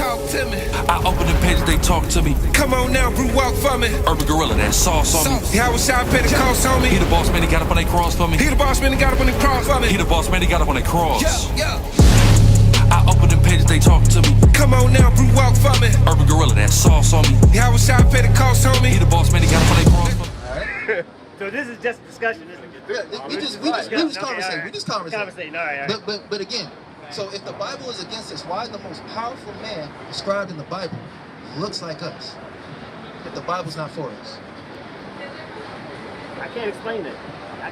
talk to me. I open the page, they talk to me. Come on now, bro, walk for me. Urban Gorilla, that sauce on me. How was I pay the cost on me? He the boss man, he got up on that cross for me. He the boss man, he got up on the cross for me. He the boss man, he got up on that cross. Yeah. I open the pages, they talk to me. Come on now, bro, walk for me. Urban Gorilla, that sauce on me. How was I pay the cost on me? He the boss man, he got up on that cross for me. So this is just discussion, isn't it? Yeah, we just conversating. We just conversating. All right. But again, so if the Bible is against us, why the most powerful man described in the Bible looks like us? If the Bible's not for us. I can't explain that. I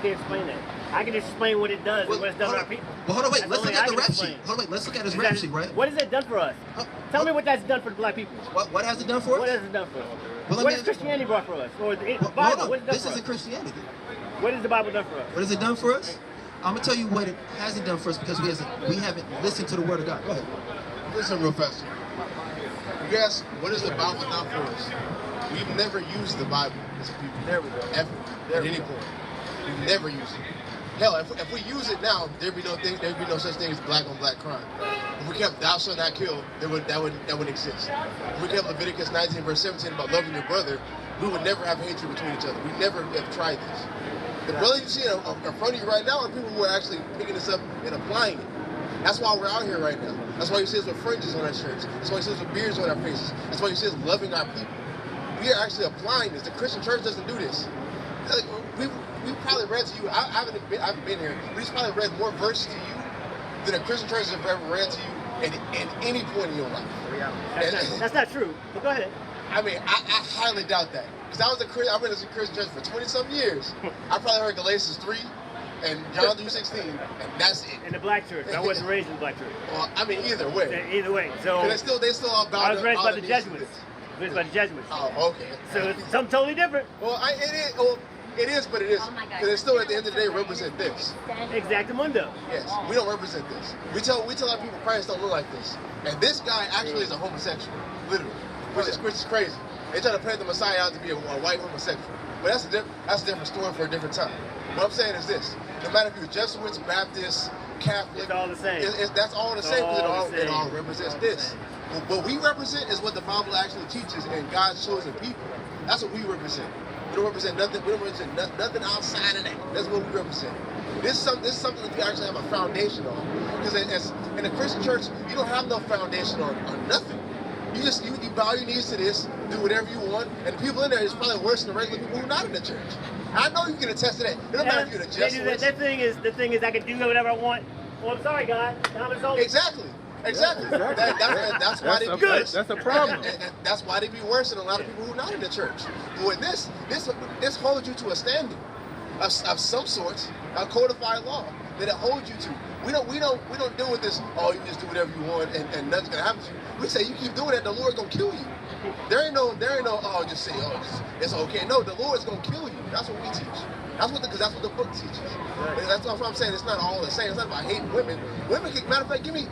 can just explain what it does and what it's done to our people. Well, hold on, wait. That's Let's look only at I the can rap explain. sheet. Hold on, wait. Let's look at his rap sheet, right? What has it done for us? Tell me what that's done for the black people. What has it done for us? What has it done for us? Well, What has Christianity brought for us? Or the Well, Bible? hold What on. has it done This for us? isn't Christianity. What has the Bible done for us? What has it done for us? I'm gonna tell you what it hasn't done for us because we haven't listened to the Word of God. Go ahead. Listen real fast. You ask, what has the Bible done for us? We've never used the Bible as a people. There we go. Ever. At any point. We've never used it. Hell, if we use it now, there'd be no such thing as black on black crime. If we kept thou shalt not kill, that wouldn't exist. If we kept Leviticus 19 verse 17 about loving your brother, we would never have hatred between each other. We never have tried this. The brother you see in front of you right now are people who are actually picking this up and applying it. That's why we're out here right now. That's why you see us with fringes on our shirts. That's why you see us with beards on our faces. That's why you see us loving our people. We are actually applying this. The Christian church doesn't do this. Like, we probably read to you, I haven't been here, we've probably read more verses to you than a Christian church has ever read to you at any point in your life. That's not true, but go ahead. I mean, I highly doubt that. Because I've been in a Christian church for 20-some years. I probably heard Galatians 3 and John 3:16, and that's it. In the black church. I wasn't raised in the black church. Well, I mean, either way. Either way. So they still all about I was raised by the Jesuits. Oh, okay. So it's something totally different. Well, it is, but it isn't. Because it still, at the end of the day, represent this. Exactamundo. Yes, we don't represent this. We tell our people Christ don't look like this. And this guy actually is a homosexual, literally, which is crazy. They try to paint the Messiah out to be a white homosexual. But that's a different story for a different time. What I'm saying is this: no matter if you're Jesuits, Baptists, Catholic, it's all the same. That's all the same because it all represents this. What we represent is what the Bible actually teaches and God's chosen people. That's what we represent. We don't represent nothing. We don't represent nothing outside of that. That's what we represent. This is something that we actually have a foundation on. Because in the Christian church, you don't have no foundation on nothing. You bow your knees to this, do whatever you want, and the people in there is probably worse than the regular people who are not in the church. I know you can attest to that. It don't matter if you're the Jesuits. The thing is I can do whatever I want. Well, I'm sorry, God. Exactly. That's why they be worse. That's a problem. And that's why they be worse than a lot of people who are not in the church. But with this holds you to a standard of some sort, a codified law that it holds you to. We don't deal with this. Oh, you just do whatever you want and nothing's gonna happen to you. We say you keep doing that, the Lord's gonna kill you. There ain't no. Oh, just say it's okay. No, the Lord's gonna kill you. That's what we teach. That's what the book teaches. Right. That's what I'm saying. It's not all the same. It's not about hating women. Women can, matter of fact, give me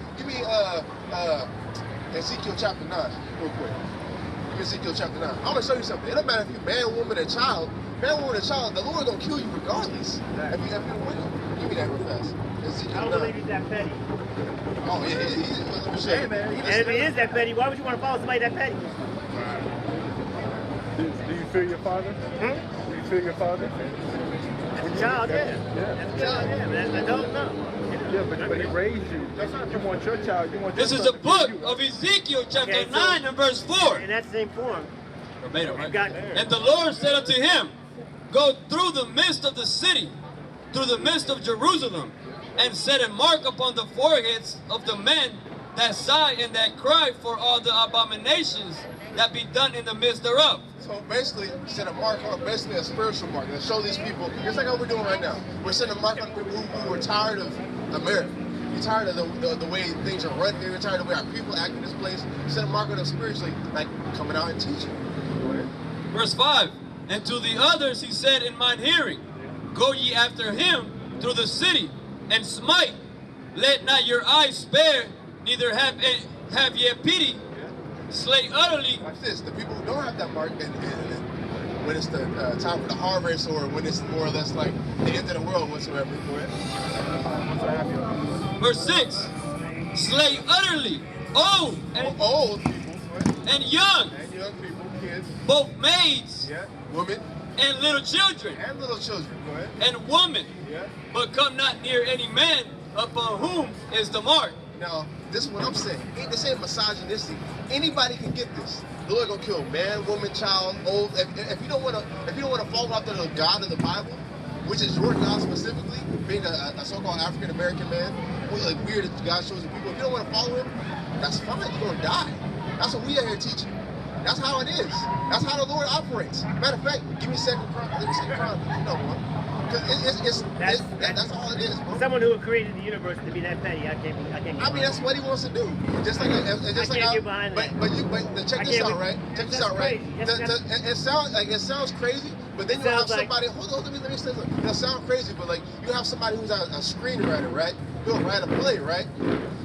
Ezekiel chapter 9 real quick. Give me Ezekiel chapter 9. I'm gonna show you something. It don't matter if you're man, woman, or child. Man, woman, or child. The Lord gonna kill you regardless. If you're women. Give me that real fast. Ezekiel 9. I don't believe he's that petty. Oh, he's hey, man. And if he is that petty, why would you want to follow somebody that petty? Do you fear your father? Do you fear your father? As a child, yeah. As a child, yeah. But as an adult, no. Yeah, but he raised you. You want your child. This is the book of Ezekiel, chapter 9 and verse 4. In that same form. Verbatim, right? And the Lord said unto him, go through the midst of the city, through the midst of Jerusalem, and set a mark upon the foreheads of the men that sigh and that cry for all the abominations that be done in the midst thereof. So basically, set a mark on basically a spiritual mark and show these people, just like how we're doing right now. We're setting a mark on people who are tired of America. You're tired of the way things are run here. You're tired of the way our people act in this place. Set a mark on them spiritually, like coming out and teaching. Verse 5, and to the others he said in mine hearing, go ye after him through the city, and smite. Let not your eyes spare, neither have ye pity. Slay utterly. Watch this. The people who don't have that mark, and when it's the time for the harvest, or when it's more or less like the end of the world whatsoever. Verse 6. Slay utterly old old people, and young, and young people, kids, both maids yeah, women, and little children, and little children. Go ahead. and women, Yeah. but come not near any man upon whom is the mark. Now, this is what I'm saying. Ain't this ain't misogynistic. Anybody can get this. The Lord gonna kill man, woman, child, old. If you don't wanna follow after the God of the Bible, which is your God specifically, being a so-called African American man, like weird that God's chosen people. If you don't want to follow him, that's fine. You're gonna die. That's what we are here teaching. That's how it is. That's how the Lord operates. Matter of fact, give me Second Chronicles. You know one. Because that's all it is, bro. Someone who created the universe to be that petty, I can't. I mean, that's what he wants to do. Just like, get behind that. But check this out, right? Check this out, right? Crazy. It sounds crazy, but then you have somebody. Hold on, let me say something. It'll sound crazy, but like you have somebody who's a screenwriter, right? He'll write a play, right?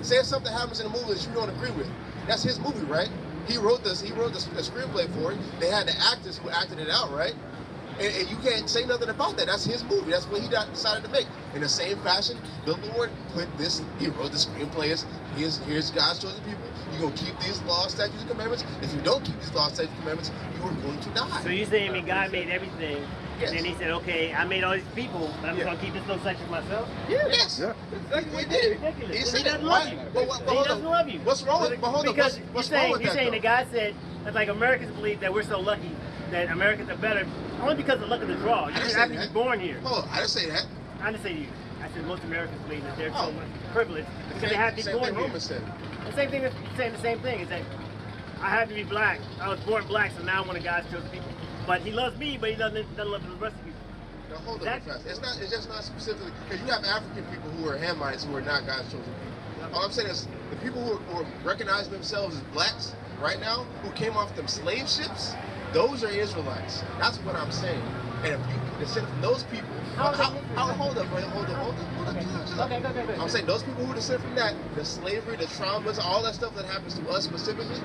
Say if something happens in a movie that you don't agree with, that's his movie, right? He wrote the screenplay for it. They had the actors who acted it out, right? And you can't say nothing about that. That's his movie. That's what he decided to make. In the same fashion, the Lord put this, he wrote the screenplays. Here's God's chosen people. You're going to keep these laws, statutes, and commandments. If you don't keep these laws, statutes, and commandments, you are going to die. So you're saying God made everything, Yes. and then he said, okay, I made all these people, but I'm just going to keep this little section myself? Yes. Yeah. Exactly what he did. Ridiculous. He He said doesn't it. love you. But He doesn't love you. What's wrong with, but hold on, Because what's wrong with you're that, saying though? the guy said that like Americans believe that we're so lucky that Americans are better only because of luck of the draw. You I didn't have say to be that. born here. Hold on, I didn't say that. I didn't say to you. I said most Americans believe that they're Oh. so much privileged because they have to be Same born thing here. Romans said. The same thing is saying the same thing is that I have to be black. I was born black, so now I'm one of God's chosen people. But he loves me, but he doesn't love the rest of you. Now hold on, fast. It's just not specifically because you have African people who are Hamites who are not God's chosen people. All I'm saying is the people who recognize themselves as blacks right now, who came off them slave ships, those are Israelites. That's what I'm saying. And if you descend from those people, hold up. Okay, go. I'm saying those people who descend from that, the slavery, the traumas, all that stuff that happens to us specifically,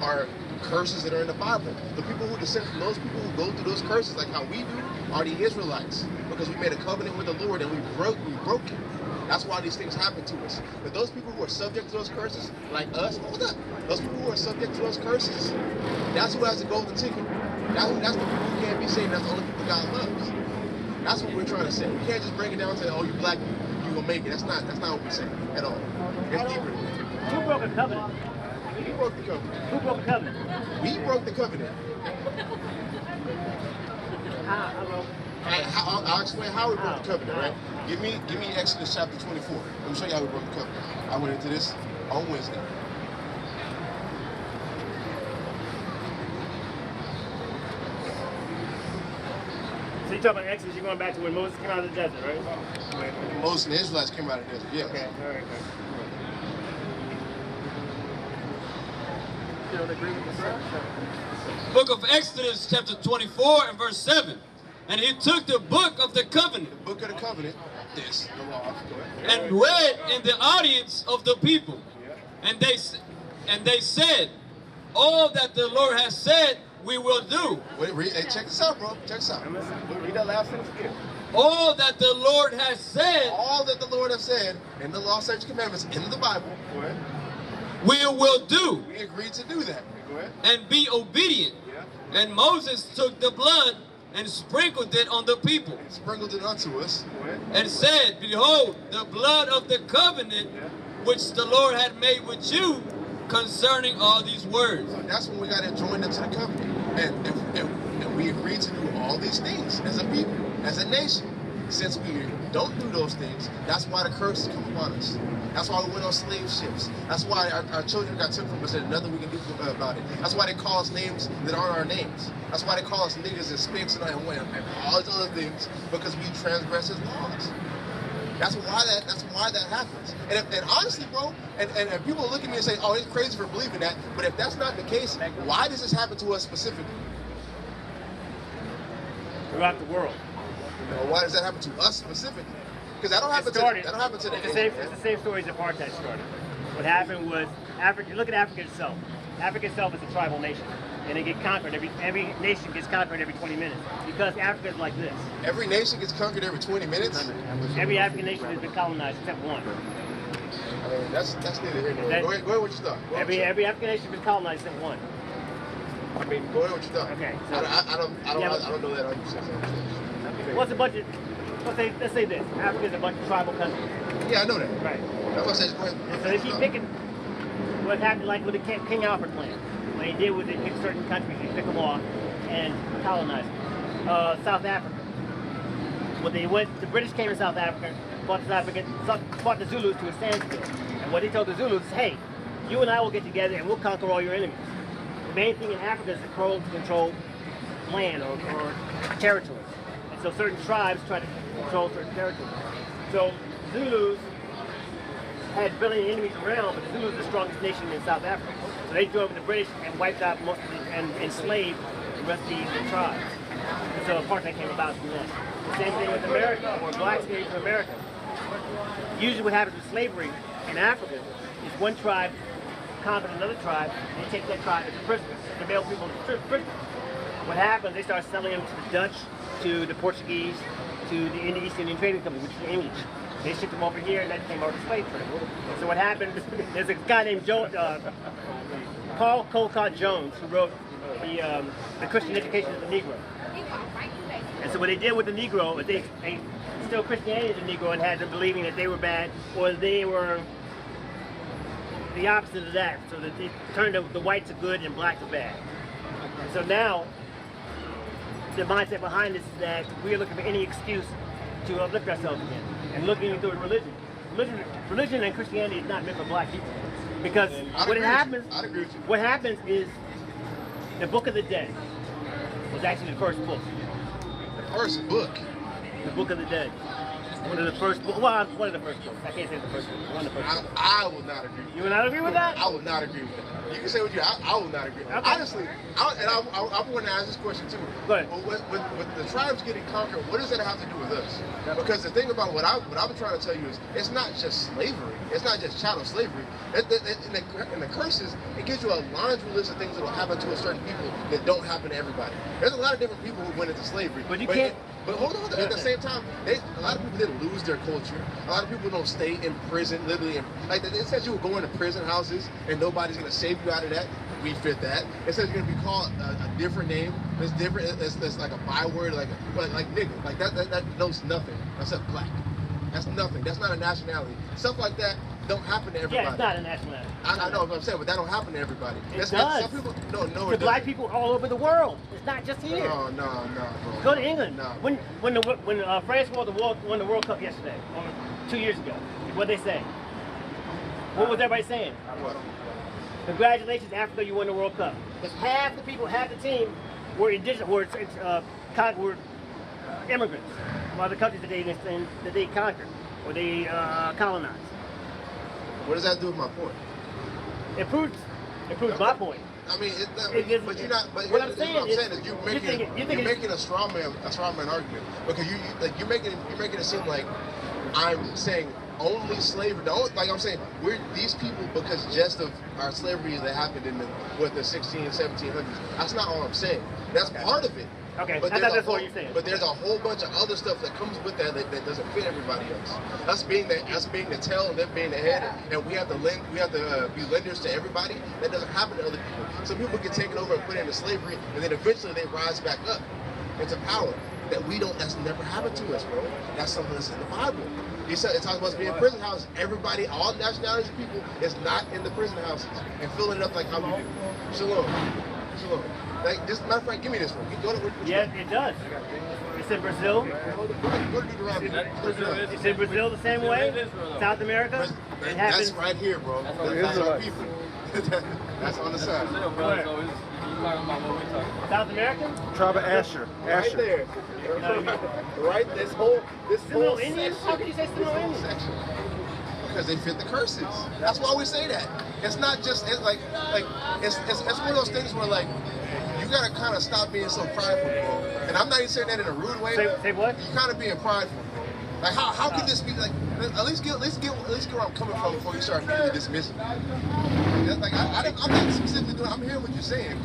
are curses that are in the Bible. The people who descend from those people who go through those curses, like how we do, are the Israelites, because we made a covenant with the Lord and we broke it. That's why these things happen to us. But those people who are subject to those curses, like us, hold up. Those people who are subject to those curses, that's who has the golden ticket. That's the people who can't be saved. That's the only people God loves. That's what we're trying to say. We can't just break it down to, oh, you black, you gonna make it. That's not what we're saying at all. It's deeper than that. Who broke a covenant? We broke the covenant. Who broke a covenant? We broke the covenant. I'll explain how we broke the covenant, right? Give me Exodus chapter 24. Let me show you how we broke the covenant. I went into this on Wednesday. So you're talking about Exodus, you're going back to when Moses came out of the desert, right? When Moses and the Israelites came out of the desert, yes. Okay, all right. You don't agree with the sir? Book of Exodus, chapter 24 and verse 7. And he took the book of the covenant The book of the covenant, this, the law. and read in the audience of the people. And they said, all that the Lord has said, we will do. Wait, hey, check this out, bro. Check this out. Read that last sentence again. All that the Lord has said, All that the Lord has said in the law, statutes, and commandments in the Bible, Go ahead. we will do we agreed to do that. Go ahead. and be obedient. Yeah. And Moses took the blood and sprinkled it on the people Sprinkled it unto us. Go ahead. and said, behold, the blood of the covenant which the Lord had made with you concerning all these words. That's when we got to join into the covenant. And we agreed to do all these things as a people, as a nation. Since we don't do those things, that's why the curses come upon us. That's why we went on slave ships. That's why our children got took from us and nothing we can do about it. That's why they call us names that aren't our names. That's why they call us niggas and spinks and all these other things, because we transgress his laws. That's why that happens. And honestly, bro, and people look at me and say, oh, it's crazy for believing that. But if that's not the case, why does this happen to us specifically? Throughout the world. You know, why does that happen to us specifically? Because that don't happen to the It's the same story as apartheid started. What happened was Africa. Look at Africa itself. Africa itself is a tribal nation, and they get conquered. Every nation gets conquered every 20 minutes because Africa is like this. Every nation gets conquered every 20 minutes? Every African nation has been colonized except one. mean, that's neither here nor there. Go ahead with your stuff. Every African nation has been colonized except one. I mean, go ahead with your stuff. Okay. So, I don't know that 100%. What's a bunch of, let's say this, Africa is a bunch of tribal countries. Yeah, I know that. Right. That's why I said go ahead. And so they keep picking what happened like with the King Alfred plan. What he did was they picked certain countries, they pick them off and colonize them. South Africa. When they went, the British came to South Africa, fought the Zulus to a standstill. And what they told the Zulus is, hey, you and I will get together and we'll conquer all your enemies. The main thing in Africa is to control land or territory. And so certain tribes try to control certain territories. So Zulus had billion enemies around, but the Zulus are the strongest nation in South Africa. So they drove the British and wiped out most of and enslaved the rest of the tribes. And so apartheid came about from that. The same thing with America, or blacks came to America. Usually what happens with slavery in Africa is one tribe conquers another tribe, and they take that tribe as a prisoner. They mail people as prisoners. What happens, they start selling them to the Dutch, to the Portuguese, to the East Indian Trading Company, which is the English. They shipped them over here, and that came out of the slave trade. So what happened, there's a guy named Paul Colcott Jones, who wrote the Christian Education of the Negro. And so what they did with the Negro is they instilled Christianity in the Negro and had them believing that they were bad, or they were the opposite of that, so that they turned the whites are good and blacks are bad. And so now, the mindset behind this is that we are looking for any excuse to uplift ourselves again, and looking into religion. Religion and Christianity is not meant for black people, because what happens is the Book of the Dead was actually the first book. The first book? The Book of the Dead. One of the first books. Well, one of the first books. I can't say the first book. One of the first books. I will not agree. You will not agree with that? I will not agree with that. You can say what you. I will not agree. Okay. Honestly, I want to ask this question too. Go ahead. With the tribes getting conquered, what does that have to do with us? Because the thing about what I'm trying to tell you is, it's not just slavery. It's not just chattel slavery. In the curses, it gives you a laundry list of things that will happen to a certain people that don't happen to everybody. There's a lot of different people who went into slavery. But you can't. But hold on, at the same time, a lot of people didn't lose their culture. A lot of people don't stay in prison, literally. Like it says you will go into prison houses and nobody's going to save you out of that. We fit that. It says you're going to be called a different name. It's different. It's like a byword, like nigga. Like that knows nothing except black. That's nothing. That's not a nationality. Stuff like that don't happen to everybody. Yeah, it's not a nationality. I know what I'm saying, but that don't happen to everybody. It does. Some people, no, to black people all over the world. It's not just here. No, bro. Go to England. No. When France won the World Cup yesterday, or 2 years ago, what they say? What was everybody saying? What? Congratulations, Africa, you won the World Cup. Because half the people, half the team were indigenous, were immigrants from other countries that they conquered or they colonized. What does that do with my point? It proves my point. I mean, but you're not. But what I'm saying is you're making a straw man argument, because you're making it seem like I'm saying only slavery. Like I'm saying, we're these people because just of our slavery that happened in the 1700s. That's not all I'm saying. That's part of it. Okay, but I thought that's what you're saying. But there's a whole bunch of other stuff that comes with that doesn't fit everybody else. Us being the tail and them being the head, and we have to be lenders to everybody. That doesn't happen to other people. Some people get taken over and put into slavery, and then eventually they rise back up into power. That's never happened to us, bro. That's something that's in the Bible. It talks about us being in prison houses. Everybody, all nationalities of people is not in the prison houses and filling it up like how we do. Shalom. Like, just matter of fact, give me this one. Yeah, it does. It's in Brazil. Go to Deuteronomy. It's in Brazil the same way. South America. That's right here, bro. That's our people. That's on the side. South America? Tribe of Asher. Right there. Right, this whole Indians? How could you say Indians? section. Because they fit the curses. That's why we say that. It's not just it's one of those things where like you gotta kind of stop being so prideful, bro. And I'm not even saying that in a rude way. Say what? You kind of being prideful, bro. Like how could this be like? At least get where I'm coming from before you start immediately dismissing me. Like I'm not specifically doing. I'm hearing what you're saying,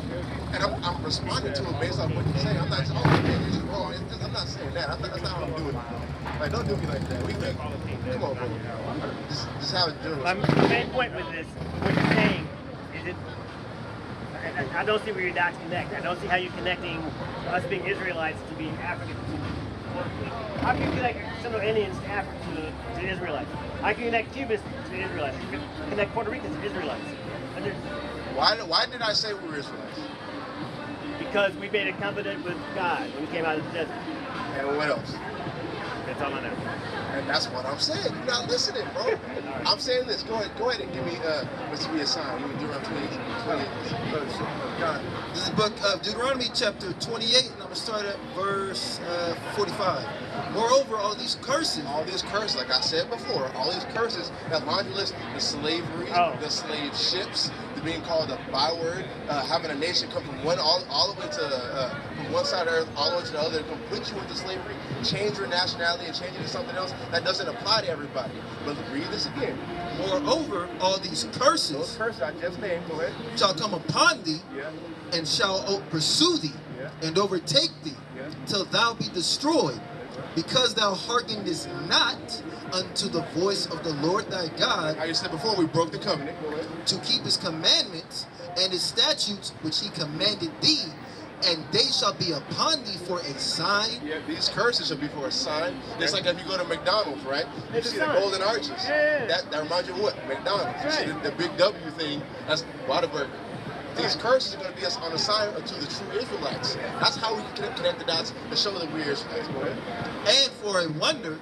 and I'm responding to it based on what you're saying. I'm not. Oh, man, you're just wrong. I'm not saying that. That's not how I'm doing it. Like, don't do me like that. Come on, bro. Just have it general. My main point with this, what you're saying, is it. I don't see where your dots connect. I don't see how you're connecting us being Israelites to being Africans. How can you connect Central Indians to Africa to Israelites? How can you connect Cubans to Israelites? You can connect Puerto Ricans to Israelites. Why did I say we were Israelites? Because we made a covenant with God when we came out of the desert. And what else? That's all I know. And that's what I'm saying. You're not listening, bro. I'm saying this. Go ahead and give me what's to be a sign. Give me Deuteronomy 28. This is the book of Deuteronomy chapter 28, and I'm going to start at verse 45. Moreover, all these curses, like I said before, all these curses, that laundry list, the slavery, the slave ships, the being called a byword, having a nation come from all the way to from one side of the earth all the way to the other, come put you into slavery, change your nationality and change it to something else, that doesn't apply to everybody. But read this again. Moreover, all these curses, Those curses I just named, go ahead, shall come upon thee, and shall pursue thee, and overtake thee, till thou be destroyed, because thou hearkenest not unto the voice of the Lord thy God. How you said before, we broke the covenant. Go ahead. To keep his commandments and his statutes which he commanded thee, and they shall be upon thee for a sign. Yeah, these curses shall be for a sign. It's like if you go to McDonald's, right? You see the golden arches. That reminds you of what? McDonald's. You see the big W thing, that's Whataburger. These curses are going to be on a sign to the true Israelites. That's how we can connect the dots to show that we're Israelites. Go ahead. And for a wonder,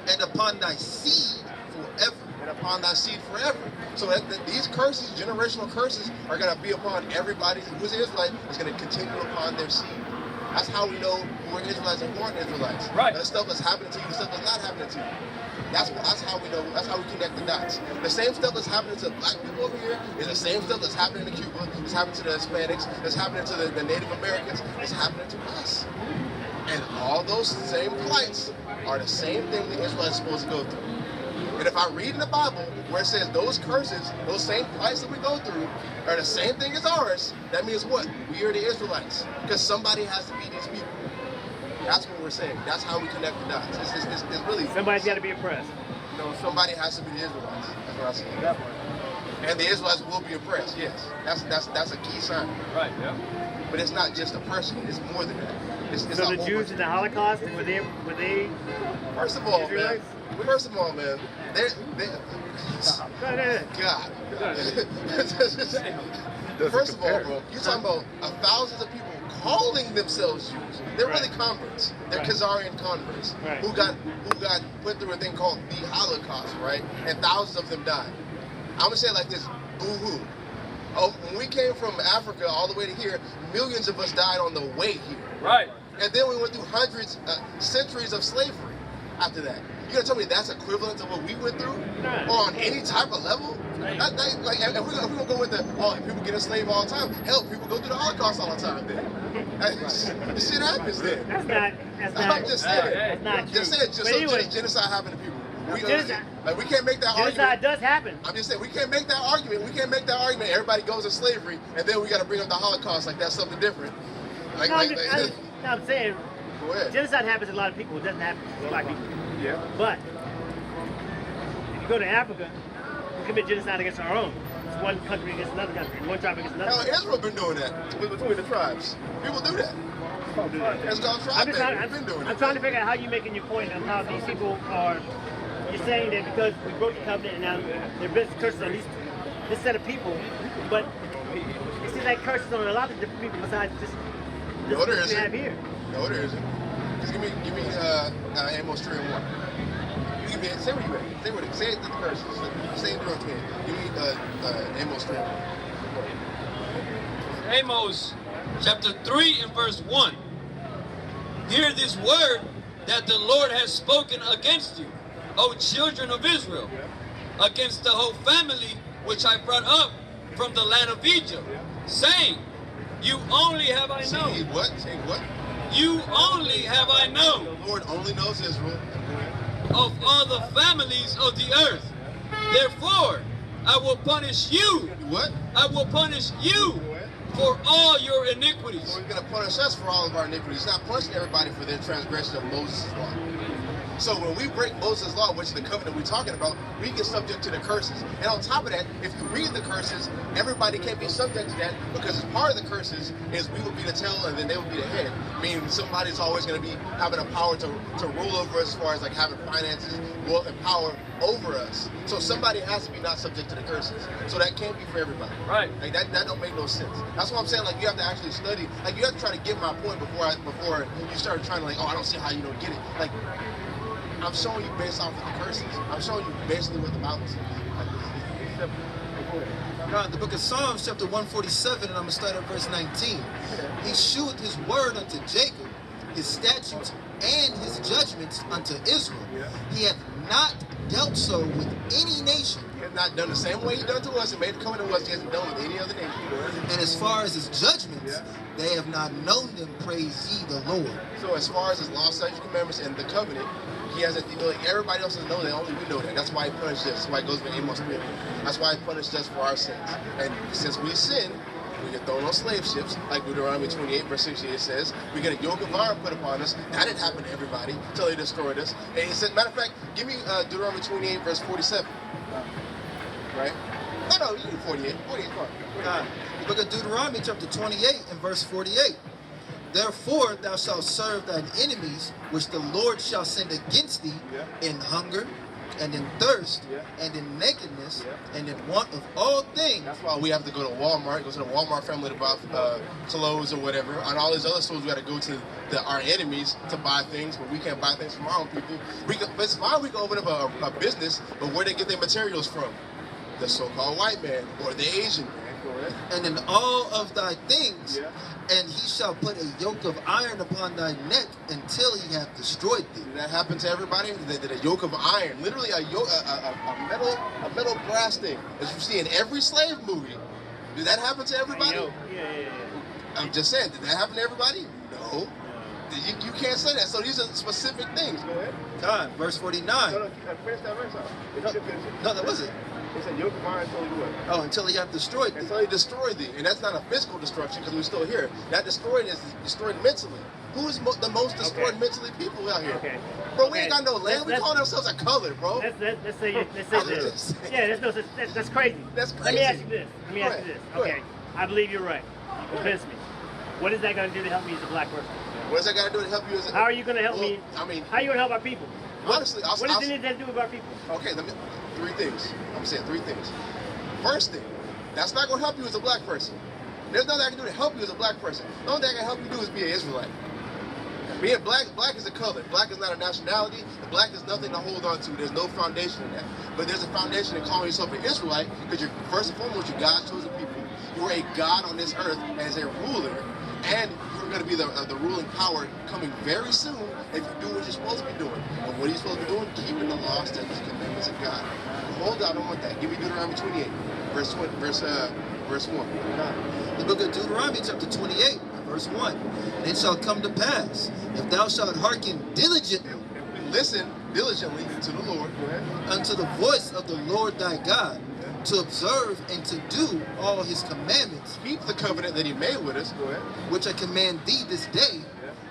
and upon thy seed forever. And upon thy seed forever. So these curses, generational curses, are going to be upon everybody who's an Israelite. Is going to continue upon their seed. That's how we know who are Israelites and who aren't Israelites. Right. The stuff that's happening to you, the stuff that's not happening to you. That's how we know. That's how we connect the dots. The same stuff that's happening to black people over here is the same stuff that's happening in Cuba. It's happening to the Hispanics. It's happening to the Native Americans. It's happening to us. And all those same plights are the same thing the Israelites are supposed to go through. And if I read in the Bible where it says those curses, those same plights that we go through, are the same thing as ours, that means what? We are the Israelites. Because somebody has to be these people. That's what we're saying. That's how we connect the dots. It's really... Somebody's got to be oppressed. No, somebody has to be the Israelites. That's what I say. That part. And the Israelites will be oppressed, yes. That's a key sign. Right, yeah. But it's not just a person. It's more than that. It's So the Jews in the Holocaust, were they First of all, Israelites? man, they God. First of all, bro, you're talking about thousands of people calling themselves Jews. They're really converts. They're Khazarian converts who got put through a thing called the Holocaust, right? And thousands of them died. I'm gonna say it like this: boo-hoo. Oh, when we came from Africa all the way to here, millions of us died on the way here. Right. And then we went through centuries of slavery after that. You gonna tell me that's equivalent to what we went through? Or on any type of level? Like, if we're gonna go with people get enslaved all the time, hell, people go through the Holocaust all the time then. This shit happens then. That's not I'm just saying. That's not true. Just saying, But anyway, genocide happened to people. We genocide can't make that genocide argument. does happen. I'm just saying, we can't make that argument. We can't make that argument. Everybody goes to slavery, and then we got to bring up the Holocaust like that's something different. I'm saying go ahead. genocide happens to a lot of people. It doesn't happen to black people. Yeah. But if you go to Africa, we commit genocide against our own. It's one country against another country, one tribe against another. Hell, Israel been doing that between the tribes. People do that. It's called tribe. I'm trying to figure out how you're making your point of how these people are. You're saying that because we broke the covenant and now there are business curses on this set of people, but it seems like curses on a lot of different people besides just this no, there we have isn't. here. No, there isn't. Just give me Amos 3 and 1. You give me say where you at. Say it to the curses. Say it through to me. Give me Amos 3 and 1. Amos chapter 3 and verse 1. Hear this word that the Lord has spoken against you, O children of Israel, against the whole family which I brought up from the land of Egypt, saying, you only have I known. Say what? Say what? You only have I known. The Lord only knows Israel. Of all the families of the earth. Therefore, I will punish you. What? I will punish you for all your iniquities. So he's going to punish us for all of our iniquities. He's not punishing everybody for their transgression of Moses' law. So when we break Moses' law, which is the covenant we're talking about, we get subject to the curses. And on top of that, if you read the curses, everybody can't be subject to that, because as part of the curses is we would be the tail and then they would be the head. Meaning somebody's always going to be having a power to rule over us, as far as like having finances, wealth, and power over us. So somebody has to be not subject to the curses. So that can't be for everybody. Right. Like that don't make no sense. That's what I'm saying. Like you have to actually study. Like you have to try to get my point before you start trying to like, oh, I don't see how you don't get it. Like, I'm showing you based off of the curses. I'm showing you basically what the Bible says. God, the book of Psalms, chapter 147, and I'm going to start at verse 19. He sheweth his word unto Jacob, his statutes and his judgments unto Israel. He hath not dealt so with any nation. He has not done the same way he done to us and made the covenant with us. He hasn't done with any other nation. And as far as his judgments, they have not known them, praise ye the Lord. So as far as his law, statutes, commandments, and the covenant, he hasn't, like everybody else doesn't know that, only we know that. That's why he punished us. That's why it goes with Amos 3. That's why he punished us for our sins. And since we sin, we get thrown on slave ships, like Deuteronomy 28, verse 68 says. We get a yoke of iron put upon us. That didn't happen to everybody until they destroyed us. And he said, matter of fact, give me Deuteronomy 28, verse 47. Right? No, you do 48. 48, come on. The book of Deuteronomy, chapter 28, and verse 48. Therefore thou shalt serve thine enemies, which the Lord shall send against thee, in hunger, and in thirst, and in nakedness, and in want of all things. That's why we have to go to Walmart, go to the Walmart family to buy clothes or whatever. On all these other stores, we got to go to our enemies to buy things, but we can't buy things from our own people. It's fine, we can open up a business, but where they get their materials from? The so-called white man or the Asian man. And in all of thy things, and he shall put a yoke of iron upon thy neck until he hath destroyed thee. Did that happen to everybody? Did a yoke of iron, literally a metal brass thing, as you see in every slave movie. Did that happen to everybody? Yeah. I'm just saying, did that happen to everybody? No. You can't say that. So these are specific things. Go ahead. God, verse 49. No, finish that verse off. No, that wasn't. He said, yoke of iron until he what? Oh, until he hath destroyed thee. Until he destroyed thee. And that's not a physical destruction, because we're still here. That destroyed is destroyed mentally. Who is the most destroyed mentally people out here? Okay. Bro, we ain't got no land. We call ourselves a color, bro. Let's say this. Yeah, that's crazy. That's crazy. Let me ask you this. Okay, I believe you're right. You convinced me. What is that going to do to help me as a black person? What does that got to do to help you as a... How are you going to help me? I mean... How are you going to help our people? Honestly, what does it have to do with our people? Okay, three things. I'm saying three things. First thing, that's not going to help you as a black person. There's nothing I can do to help you as a black person. The only thing I can help you do is be an Israelite. Being black is a color. Black is not a nationality. Black is nothing to hold on to. There's no foundation in that. But there's a foundation in calling yourself an Israelite, because you're, first and foremost, you're God's chosen people. You're a God on this earth as a ruler, and you're going to be the ruling power coming very soon if you do what you're supposed to be doing. And what are you supposed to be doing? Keeping the law, statutes, commandments of God. Hold on, I don't want that. Give me Deuteronomy 28, verse 1. The book of Deuteronomy, chapter 28, verse 1. And it shall come to pass, if thou shalt hearken diligently, If we listen diligently to the Lord, unto the voice of the Lord thy God, to observe and to do all his commandments, keep the covenant that he made with us, which I command thee this day,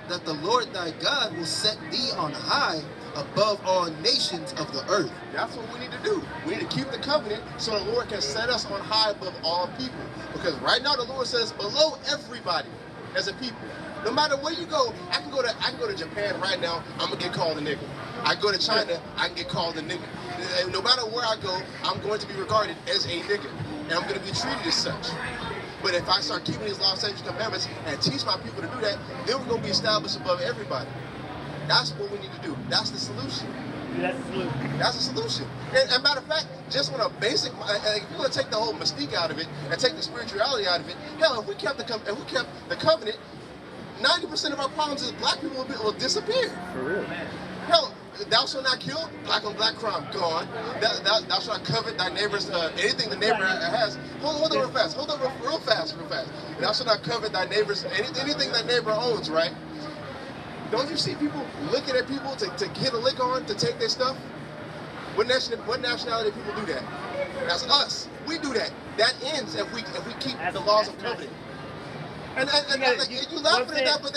that the Lord thy God will set thee on high above all nations of the earth. That's what we need to do. We need to keep the covenant so the Lord can set us on high above all people. Because right now the Lord says below everybody as a people. No matter where you go, I can go to Japan right now, I'm gonna get called a nigga. I go to China, I can get called a nigga. And no matter where I go, I'm going to be regarded as a nigga. And I'm gonna be treated as such. But if I start keeping these laws, statutes, commandments, and teach my people to do that, then we're gonna be established above everybody. That's what we need to do. That's the solution. That's the solution. That's the solution. And matter of fact, just on a basic, if you're gonna take the whole mystique out of it and take the spirituality out of it, hell, if we kept the covenant, 90% of our problems as black people will disappear. For real. Hell, thou shalt not kill, black on black crime, gone. Thou shalt not covet thy neighbor's, anything the neighbor has. Hold on real fast. Hold on real fast. Thou shalt not covet thy neighbor's, anything that neighbor owns, right? Don't you see people looking at people to get a lick on, to take their stuff? What nationality people do that? That's us. We do that. That ends if we keep the laws of covenant. And like, you laughing at that, but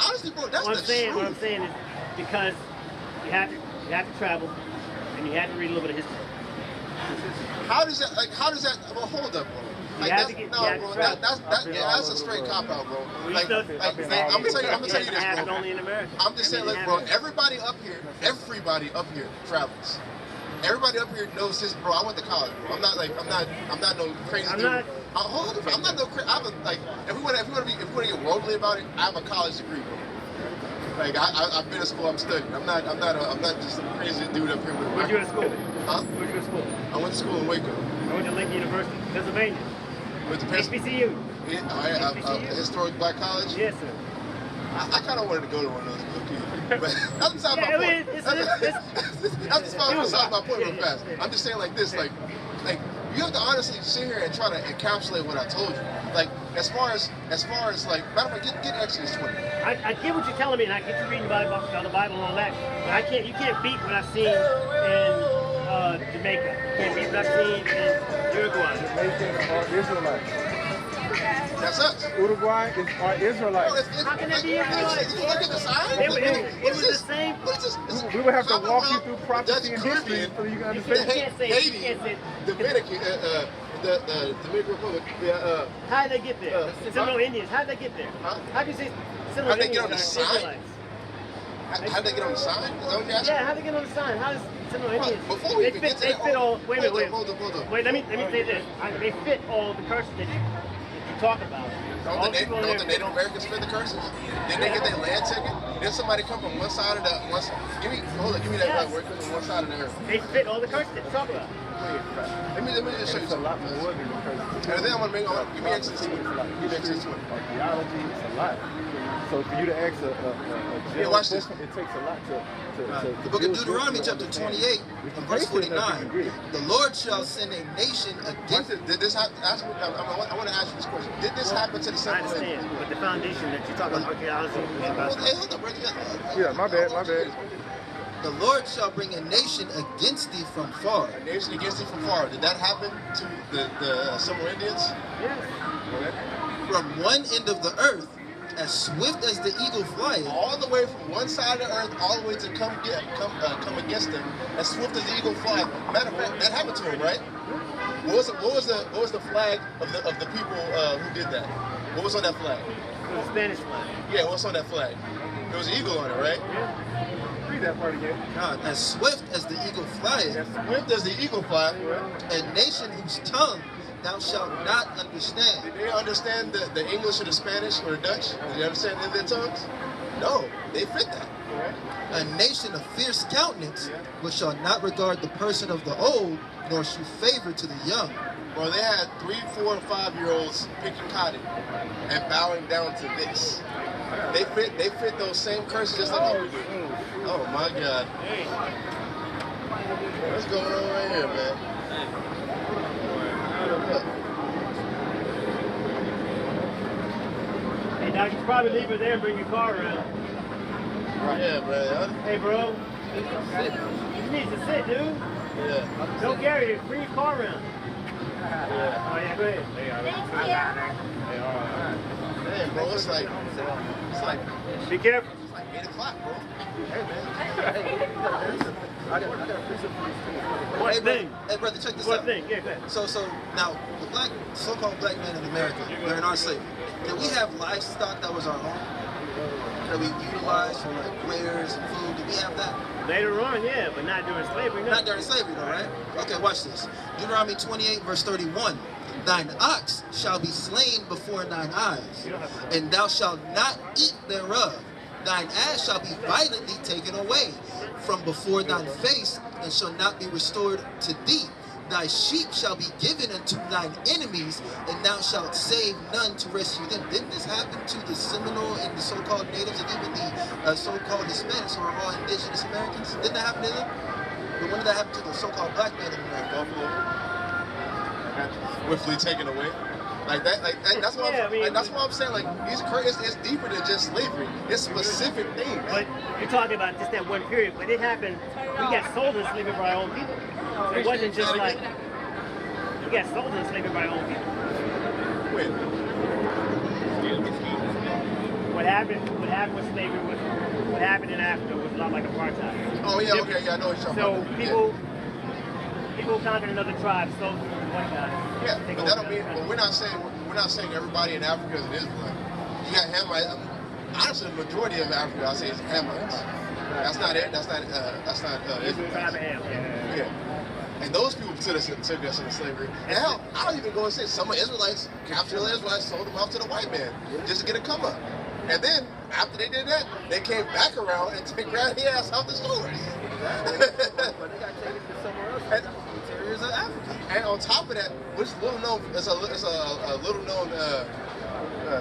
honestly, bro, that's what the truth. What I'm saying is because you have to travel and you have to read a little bit of history. How does that? Well, hold up, bro. Like that's a straight cop out, bro. Like I'm gonna tell you this, bro. Only in America. I'm just saying, look, bro. Everybody up here travels. Everybody up here knows this, bro. I went to college, bro. I'm not no crazy dude. I'm not no crazy. If we want to get worldly about it, I have a college degree, bro. Like I've been to school. I'm studying. I'm not just some crazy dude up here with. Where'd you go to school? Huh? Where'd you go to school? I went to school in Waco. I went to Lincoln University, Pennsylvania. With the HBCU. Historic Black College. Yes, sir. I kind of wanted to go to one of those little kids, but that's beside my point. That's beside my point real fast. I'm just saying like this, like you have to honestly sit here and try to encapsulate what I told you. Like as far as like, matter of fact, get Exodus 20. I get what you're telling me, and I get you reading the Bible and all that, but you can't beat what I've seen in Jamaica. You can't beat what I've seen in Uruguay. Jamaicans are Israelites. That's us. Uruguay are Israelites. How can that be Israelites? You look at the sign. It was the same. We would have to walk you through prophecy and history so you can understand. Haiti, Dominican, the Dominican Republic. How did they get there? Seminole Indians. How did they get there? How do you say Seminole Indians are Israelites? How did they get on the sign? Is that what you're asking? Yeah, how did they get on the sign? How does Seminole Indians? Before we even get to that, fit all. Wait. Hold up. Wait, let me say this. They fit all the curses that you talk about. Don't the Native Americans fit the curses? Didn't they get their land taken? Did somebody come from one side of the give me that right word from one side of the earth. They fit all the curses that you talk about. Let me just show you something. It's a lot more than the curses. And then I'm gonna give me Exodus 20. Give me Exodus 20. Archaeology, it's a lot. So for you to ask watch this. It takes a lot to The book of Deuteronomy chapter 28 and verse 49. The Lord shall send a nation against it. Did this happen? I want to ask you this question. Did this happen to the I Seminole Indians? understand, but the foundation that you talk about archaeology is about. Hey, hold up, brother. Yeah, my bad. The Lord shall bring a nation against thee from far. A nation against thee from far. Did that happen to the Seminole Indians? Yes. From one end of the earth, as swift as the eagle flieth. All the way from one side of the earth, all the way to come against them, as swift as the eagle flieth. Matter of fact, that happened to him, right? What was the flag of the people who did that? What was on that flag? It was a Spanish flag. Yeah, what's on that flag? There was an eagle on it, right? Yeah. Read that part again. God, as swift as the eagle flieth. As swift as the eagle flieth. A nation whose tongue thou shalt not understand. Did they understand the English or the Spanish or the Dutch? Did they understand their tongues? No, they fit that. A nation of fierce countenance, which shall not regard the person of the old, nor shew favor to the young. Well, they had 3, 4, and 5-year-olds picking cotton and bowing down to this. They fit those same curses just like how we do. Oh my God. What's going on right here, man? Hey, Doc, you should probably leave it there and bring your car around. Yeah, bro. Hey, bro. You need to sit, dude. Yeah. Don't carry it. Bring your car around. Yeah. Oh, yeah, go ahead. Hey, bro, it's like Be careful. It's like 8 o'clock, bro. Hey, man. I got a precept for these One Hey, thing. brother, check this One out. thing. Yeah, go ahead. So now, the so-called black men in America, during our slavery, did we have livestock that was our own? That we utilized for like wares and food? Did we have that? Later on, yeah, but not during slavery. No. Not during slavery, though, right? Okay, watch this. Deuteronomy 28, verse 31. Thine ox shall be slain before thine eyes, and thou shalt not eat thereof. Thine ass shall be violently taken away from before thine face, and shall not be restored to thee. Thy sheep shall be given unto thine enemies, and thou shalt save none to rescue them. Didn't this happen to the Seminole and the so-called natives, and even the so-called Hispanics who are all indigenous Americans? Didn't that happen to them? But when did that happen to the so-called black men in America? Swiftly taken away. That's what I'm saying. Like, it's deeper than just slavery. It's specific things. But you're talking about just that one period. But it happened. We got sold into slavery by our own people. So it wasn't just like we got sold into slavery by our own people. When? happened with slavery was what happened in Africa was a lot like apartheid. Oh yeah, okay, yeah, I know what you're talking So about. people conquered another tribe, so one guy. Yeah, but that don't mean. But we're not saying everybody in Africa is an Israelite. You got Hamites. Honestly, the majority of Africa, I say, is Hamites. That's not it. That's not Israelites. Yeah. And those people took us into slavery. And hell, I don't even go and say some Israelites captured the Israelites, sold them off to the white man just to get a come up. And then after they did that, they came back around and grabbed the ass out the stores. But they got taken to somewhere else. Interiors of Africa. And on top of that, which is little known, it's a little known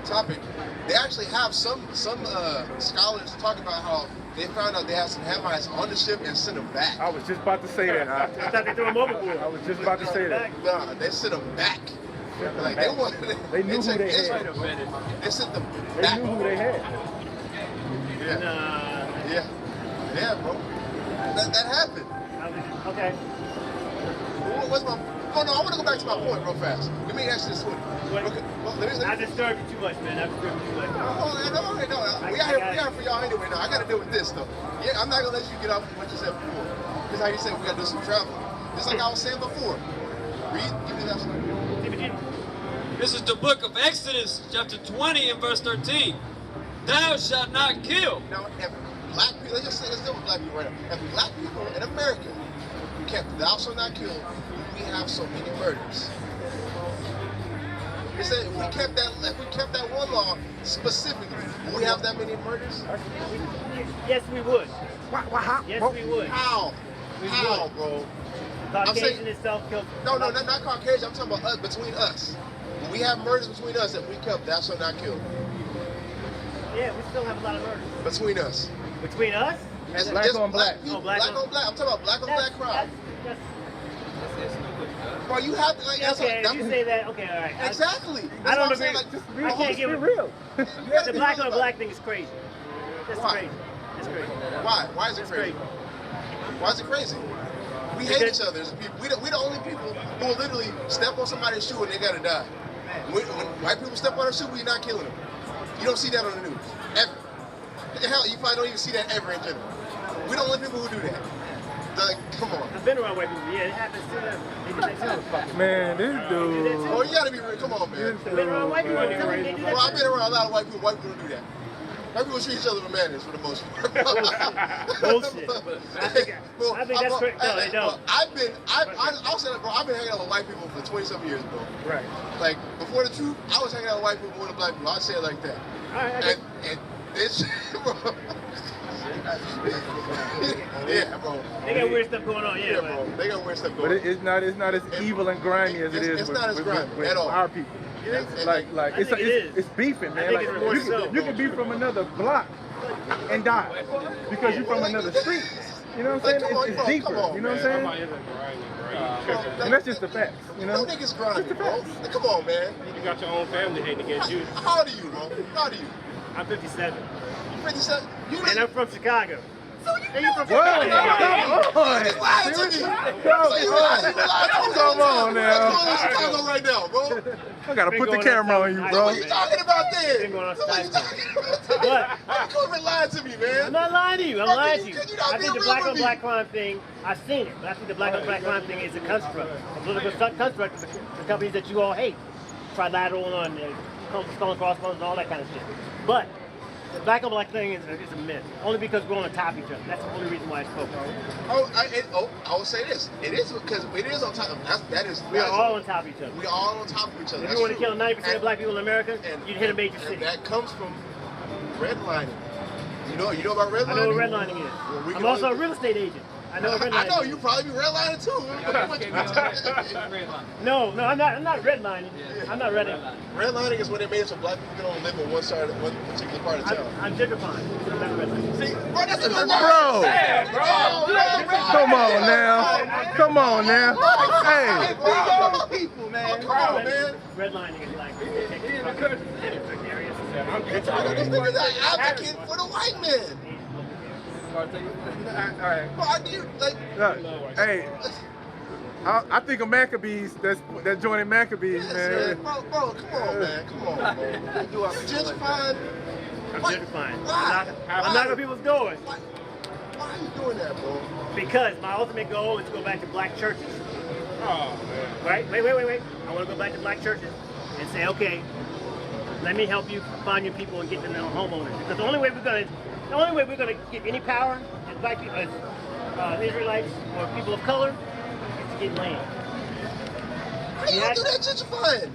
topic. They actually have some scholars talking about how they found out they had some Hamites on the ship and sent them back. I was just about to say that. I thought they threw them overboard. I was just about to say that. Nah, they sent them back. Like they wanted. They knew who they had. They sent them They back. knew who they had. Yeah. Yeah, bro. That happened. Okay. What's my? Oh no, I want to go back to my point real fast. Let me ask you this one. Okay. Well, I disturbed you too much, man. I disturbed you too much. No. We out here for y'all anyway. Now I got to deal with this though. Yeah, I'm not gonna let you get off what you said before. Because how you said we got to do some travel. Just like I was saying before. Read. Give me that story. This is the book of Exodus, chapter 20 and verse 13. Thou shalt not kill. Now, if black people, let's deal with black people right now. If black people in America kept thou shalt not kill, we have so many murders. It said if we kept that one law specifically, would we have that many murders? Yes, we would. How? Yes, we would. How? How, bro? Caucasian itself killed. No, not Caucasian. I'm talking about us, between us. When we have murders between us, if we kept thou shalt not kill. Yeah, we still have a lot of murders. Between us. Between us? As Black just on black. People, Oh, black on black. I'm talking about black on black crime. That's Bro, you have to like. okay, if you say that, okay, all right. Exactly. I don't That's agree. what I'm saying, I can't give Be real. the black on black thing is crazy. That's Why? crazy. That's crazy. Why? Why is it crazy? Why is it crazy? We hate each other as people. We the only people who will literally step on somebody's shoe and they gotta die. When white people step on our shoe, we're not killing them. You don't see that on the news. Ever. Hell, you probably don't even see that ever in general. We're the only people who do that. Like, come on. I've been around white people. Yeah, it happens to them. They do that too. Man, this dude. Oh, you gotta be real. Come on, man. I've been around white people. They do that Well, I've too. been around a lot of white people. White people don't do that. White people treat each other with manners for the most part. Bullshit. I think that's correct. No, they don't. I'll say that, bro. I've been hanging out with white people for 20-something years, bro. Right. Like, before the truth, I was hanging out with white people more than black people. I'd say it like that. All right, And it's, bro. Yeah, bro. they got weird stuff going on. Yeah, bro. They got weird stuff But going on. it's not as evil and grimy as it is It's with, not as grimy with at all. our people. Like I think it is. it's beefing, I man. think Like it's more so. you can be from another block and die because you're from another street. You know what I'm saying? Like, It's deeper. come on, you know what I'm saying? And that's just the facts. You know? No niggas grimy, bro. Like, come on, man. You got your own family hating against you. How old are you, bro? How old are you? I'm 57. You 57? And I'm from Chicago. And you from Whoa, Chicago? come on. You lying to me. So you Come lying to me. Come on now. What's going on in Chicago right now, bro? I gotta put the camera on you, bro. What are you talking about then? Been going on What are you Skype. talking about? What? You come and lying to me, I'm man. not lying to you. I'm Bro, lying to you. can you not I be think the real black with on me? black crime thing, I've seen it, but I think the black on black crime thing is a construct, a political construct of the companies that you all hate. Trilateral and Stone Crossbones and all that kind of shit. But the black on black thing is a myth, only because we're on top of each other. That's the only reason why I spoke. I will say this. It is because it is on top of that is. We are all on top of each other. We are all on top of each other. If That's you want to true. kill 90% of black people in America, And- you'd hit a major and city. that comes from redlining. You know about redlining? I know what redlining is. Well, we I'm can also a only- real estate agent. I know what redlining I know is. you probably be redlining too. No, I'm not redlining. I'm not redlining. Redlining is when they made it so black people can only live on one side of one particular part of town. I'm gentrifying. I'm not redlining. See, bro, that's a good Bro. word. Come on now. Come on now. Hey. People, man. Come on, man. Redlining is like This nigga's an advocate for the white man. Alright. Bro, I do like. Look, hey. I think of Maccabees. That's joining Maccabees, Yes, man. man. Bro, come on, man. Come on, bro. Gentrifying. I'm Why? gentrifying. Why? I'm knocking on people's doors. Why are you doing that, bro? Because my ultimate goal is to go back to black churches. Oh, man. Right? Wait. I want to go back to black churches and say, okay, let me help you find your people and get them homeowners. Because the only way we're gonna get any power as black people, as Israelites or people of color, is to get land. How you gonna do that gentrifying?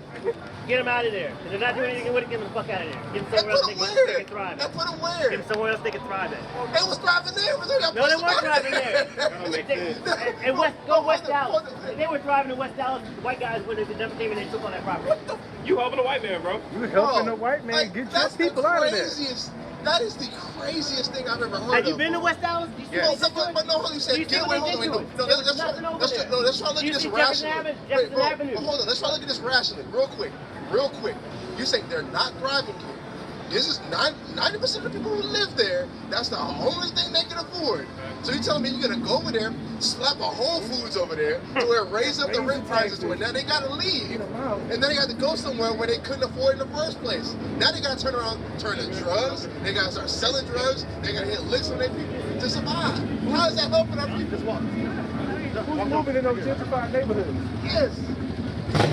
Get them out of there. If they're not doing anything with it, get them the fuck out of there. Get them somewhere else they can thrive They at. put them where? Get them somewhere else they can thrive at. They was thriving there. No, they weren't thriving there. And go West Dallas. If they were thriving in West Dallas, the white guys would have never came and they took on that property. You helping a white man, bro. You helping the white man Like, get your that's people the out of there. craziest. That is the craziest thing I've ever heard Have you of, been to bro. West Dallas? Do you see No, what they but no, hold on, you said, Do you see get what away, they hold on, did to no, it? let's There's nothing over there. let's try to look You at this see Jefferson rationally. Avenue- Jefferson bro, Avenue. hold on, let's try to look at this rationally, real quick. You say they're not thriving here. This is 90% of the people who live there, that's the only thing they can afford. So you telling me you're gonna go over there, slap a Whole Foods over there, to where raise up the rent prices to where now they gotta leave, and then they got to go somewhere where they couldn't afford in the first place. Now they gotta turn around, turn to drugs, they gotta start selling drugs, they gotta hit licks on their people to survive. How is that helping our people? Just walk. Who's moving in those gentrified neighborhoods? Yes.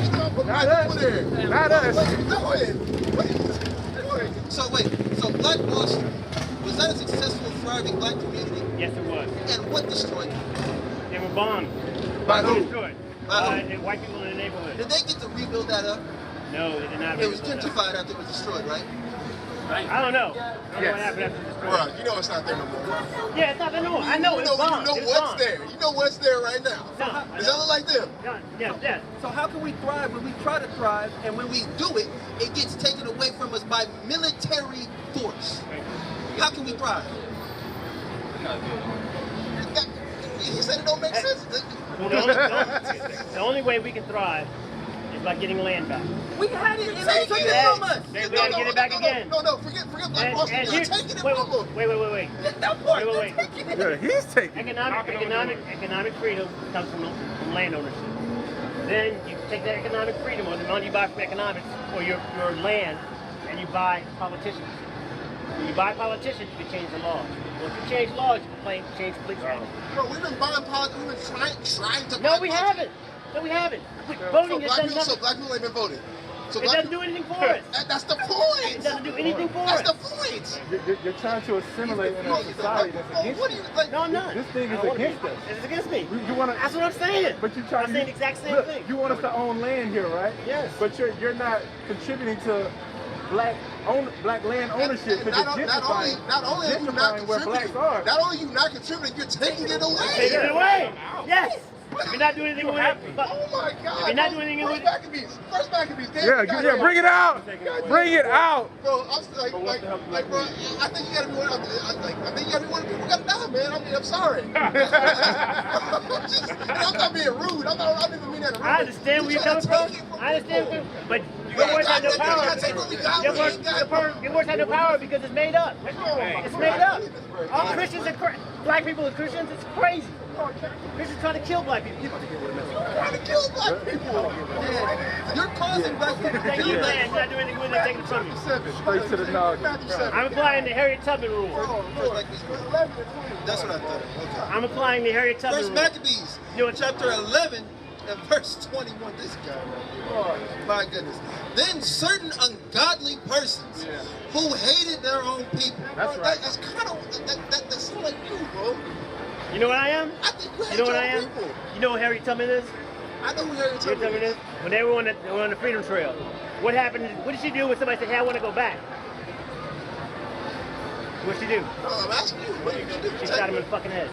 Stop putting Not black us. people there. Not us. What are you doing? What are you doing? So wait, so Black Wall Street, was that a successful, thriving black community? Yes, it was. And what destroyed it? They were bombed. By who? Destroyed. By who? The white people in the neighborhood. Did they get to rebuild that up? No, they did not. It was rebuild that. gentrified after it was destroyed, right? I don't know. I don't know what happened after this. Bro, you know it's not there no more. Yeah, it's not there no more. I know it's bombed. You know It's what's bombed. there. You know what's there right now. No, Does that look like them? Yes. So how can we thrive when we try to thrive? And when we do it, it gets taken away from us by military force. How can we thrive? He said it don't make sense. The only way we can thrive is by getting land back. We had it and they took it from us. We gotta get it back again. No, forget Black Wall Street. You're taking it from them. Wait. That part, Wait. Yeah, he's taking it. Economic freedom comes from land ownership. Then you take that economic freedom, or the money you buy from economics, or your land, and you buy politicians. When you buy politicians, you can change the laws. Well, if you change laws, you can change police laws. Bro, we've been buying politics. We've been trying to. No, we haven't. Voting has done So nothing. black people ain't been voting. So It doesn't do anything for us. That's the point. It doesn't do anything for us. That's the point. You're trying to assimilate in a society that's against What do you. you like? No, I'm not. This thing I is don't wanna against be. us. It's against me. You want to? That's what I'm saying. But you try. I'm saying the exact same look, thing. You want us to own land here, right? Yes. But you're not contributing to black land ownership. Because you're Not only are you not gentrifying where blacks are. not only you not contributing, you're taking it away. Take it away. Yes. If you're not doing anything with it, but Oh my God! If you're not doing anything with it- First Maccabees. Yeah, bring it out. Bring it out. Bro, I'm like, bro, I think you gotta be one. I think you gotta be one of the people who gotta die, man. I mean, I'm sorry. I'm not being rude. I don't even mean that rude. I understand where you're coming from. I understand, but your words have no power. Your words have no power because it's made up. It's made up. All Christians are black people are Christians. It's crazy. Christians trying to kill black people. Trying to kill black people. You're causing black people to Taking your land, not doing anything with it, taking it from you. Straight to the noggin. I'm applying the Harriet Tubman rule. That's what I thought. Okay. I'm applying the Harriet Tubman First rule. Maccabees, chapter 11 and verse 21. This guy right here. My goodness. Then certain ungodly persons who hated their own people. That's right. That's kind of that's like you, bro. You know what I am? I think You know what I am? People. You know what Harriet Tubman is? I know who Harriet Harriet Tubman Tubman is. is? When they were on the Freedom Trail, what happened? What did she do when somebody said, "Hey, I want to go back"? What'd she do? No, I'm asking you. What are you gonna do? She shot him in the fucking head.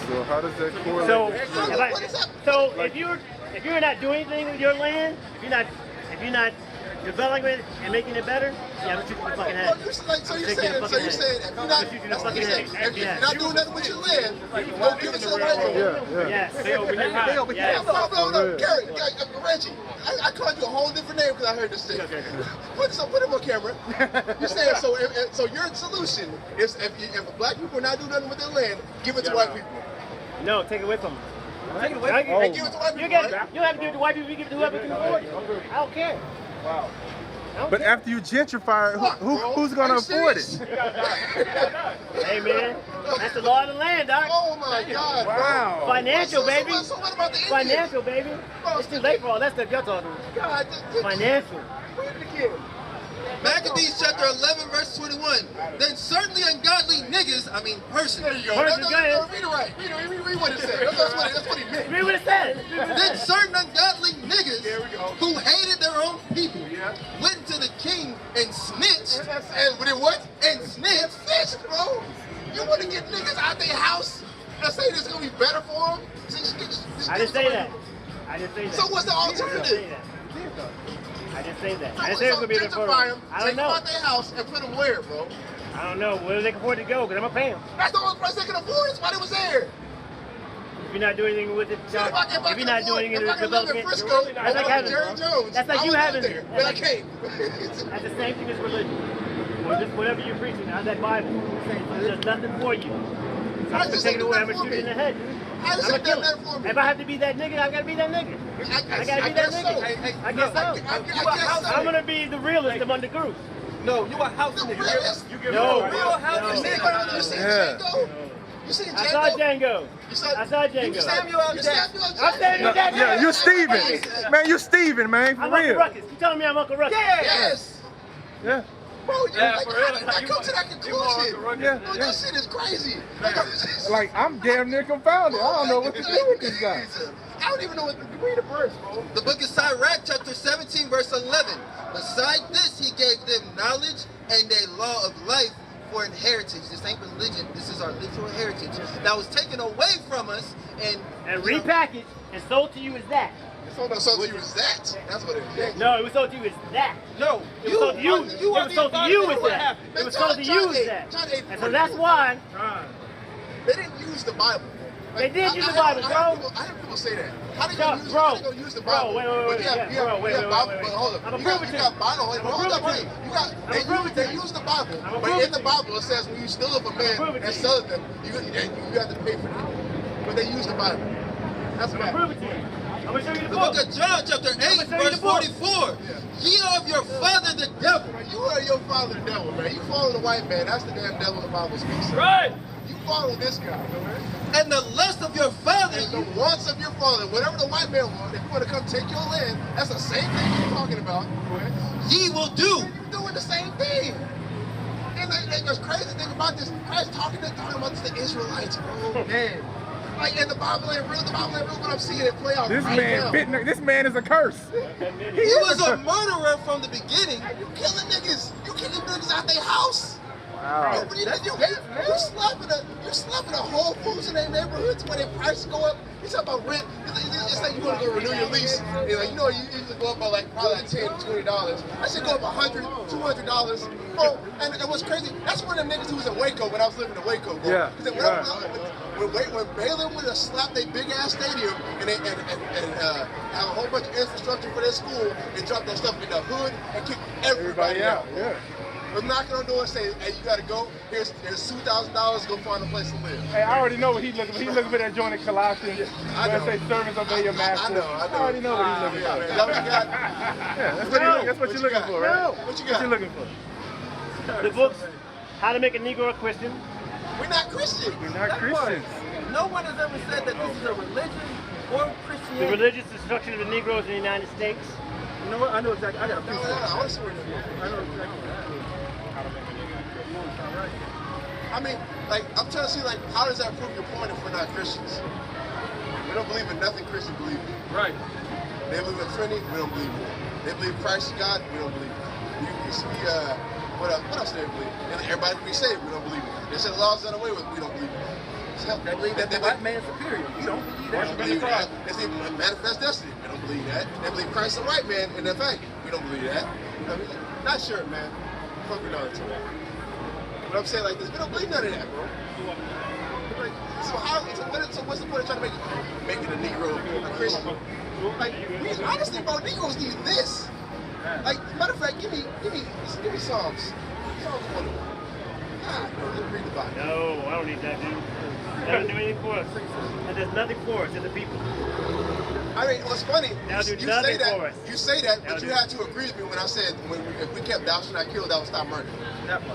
So how does that correlate? So if you're not doing anything with your land, if you're not developing it and making it better, yeah, I'm shooting the fucking head. So you're saying if you're not doing nothing with your land, don't give it to the white people. Yes. They over here high. Yes. No, Gary, Reggie, I called you a whole different name because I heard this thing. Put him on camera. You're saying so your solution is if black people are not doing nothing with their land, give it to white people. No, take it away from them. Take it away. And give it to white people. You have to give it to white people. You give it to whoever can afford it. I don't care. Wow. But after you gentrify, who's gonna afford it? Hey man, that's the law of the land, Doc. Oh my God! Wow. Bro. Financial, baby. So what about the Indians? Financial, baby. It's too late for all that stuff y'all talking about. God, Financial. read it again. Maccabees chapter 11, verse 21. Then certainly ungodly niggas, I mean persons. There you go. Person, No, go ahead. read it right. Read what it said. That's what he meant. Read what it says. Then certain ungodly niggas There we go. who hated their own people Yeah. went to the king and snitched. And with it what? And snitched. Fish, bro. You want to get niggas out their house and say this is gonna be better for them? I didn't say that. I didn't say that. So what's the alternative? I didn't say that. So, I didn't say it was gonna be the gentrify them, I take don't them know. out their house and put them where, bro? I don't know. Where they can afford to go? Because I'm gonna pay them. That's the only place they can afford. That's why they was there. If you're not doing anything with it, If I you're not doing anything if I with can live in development, Frisco, that's like having. Jerry Jones. That's like I you would having. live there, That's but I like- can't. That's the same thing as religion. Or just whatever you're preaching, not that Bible. There's nothing for you. So I I'm just gonna take it said away. I'm nothing gonna shoot for it in the me. head. I just I'm said gonna kill nothing it. for me. If I have to be that nigga, I gotta be that nigga. I gotta be that guess nigga. so. I guess so. I guess so. I'm gonna be the realist among the group. No, you a house The nigga. realest. You give No. me a real house No. You seen nigga. You seen Yeah. Django? You seen I saw Django? Django. You saw I saw Django. You Samuel L. You Jackson. Samuel L. I'm Samuel Jackson. Jackson. Yeah, you Steven. Man, you Steven, man, for I'm Uncle real. Ruckus. You telling me I'm Uncle Ruckus? Yes. Yeah. Bro, you Yeah, like, for real. I come to that conclusion. Yeah, Bro, yeah. that shit is crazy. Like, Like, I'm damn near confounded. I don't know what to do with this guy. I don't even know what to read a verse, bro. The book of Sirach, chapter 17, verse 11. Beside this, he gave them knowledge and a law of life for an heritage. This ain't religion. This is our literal heritage that was taken away from us and repackaged and sold to you as that. So you was that. That's what it is. No, it was sold to you as that. No, It was sold to you. It was sold to you as that. happened. It was sold to you as that. And so that's why They didn't use the Bible. They did use the Bible, bro. I heard people say that. How did Bro, you use, bro, how they gonna use the Bible? bro, wait, But yeah, you have bro, wait, Bible, wait. but hold I'ma up. prove it You to got you. Bible, I'ma hold prove up, it to wait. you. You got, prove it they to you. use the Bible, I'ma but prove it in the to you. Bible it says when you steal up a prove it man to and you. sell them, you have to pay for it. But they use the Bible. That's I'm bad. gonna prove it to you. I'm gonna show you the the book book. of John, chapter 8, show you verse the book. 44. Ye are of your father the devil. Man, you are your father the devil, man. You follow the white man. That's the damn devil the Bible speaks of. Right. You follow this guy, man. And the lust of your father, And the wants of your father, whatever the white man wants, if you want to come take your land, that's the same thing you're talking about. ye will do. You're doing the same thing. And the crazy thing about this, Christ talking about this to Israelites, bro. Man. Like, and the Bible ain't real, but I'm seeing it play out This right man, now. this man is a curse. He was a murderer from the beginning. You killing niggas. You killing niggas out their house. Wow. You slapping a Whole Foods in their neighborhoods where their prices go up. You talking about rent? It's like you want to go renew your lease. And like, you know, you usually go up by probably $10, $20. I should go up $100, $200. Bro, and what's crazy? That's one of them niggas who was in Waco when I was living in Waco, bro. Yeah, When Balaam would have slapped a big ass stadium and have a whole bunch of infrastructure for their school and drop that stuff in the hood and kick everybody out. Yeah. We're knocking on doors saying, hey, you gotta go. Here's $2,000, go find a place to live. Hey, I already know what he's looking for. He's looking for that joint in Colossians where it says, servants obey your master. I already know what he's looking for. Is that what you got? Yeah, that's what you're looking for, right? What you What got? you looking for? The books, How to Make a Negro a Christian. We're not Christians. We're not Christians. No one has ever said that this is a religion or The Christianity. religious destruction of the Negroes in the United States. You know what? I know exactly. I got a piece of I want to see where you're going. I know exactly. I mean, like, I'm trying to see, like, how does that prove your point if we're not Christians? We don't believe in nothing Christians believe in. Right. They believe in Trinity, we don't believe in it. They believe Christ is God, we don't believe in it. You see, what else do they believe? Everybody can be saved, we don't believe in it. They said the law's done away with, we don't believe in it. They believe that the white man's superior. You don't believe We that. don't believe that. They say manifest destiny, we don't believe that. They believe Christ is the white man in their faith, we don't believe that. I mean, not sure, man. Fuck with all that. But I'm saying like this, we don't believe none of that, bro. Like, so what's the point of trying to make it a Negro a Christian? Like, honestly, bro, Negroes need this. Like, matter of fact, give me Psalms. Psalms 1. God, bro, let me read the Bible. No, I don't need that, dude. That doesn't do anything for us. That does nothing for us as a people. I mean, what's funny, That'll do you nothing say that, for us. you say that, but That'll you do- had to agree with me when I said if we kept thou shalt not kill, that would stop murder.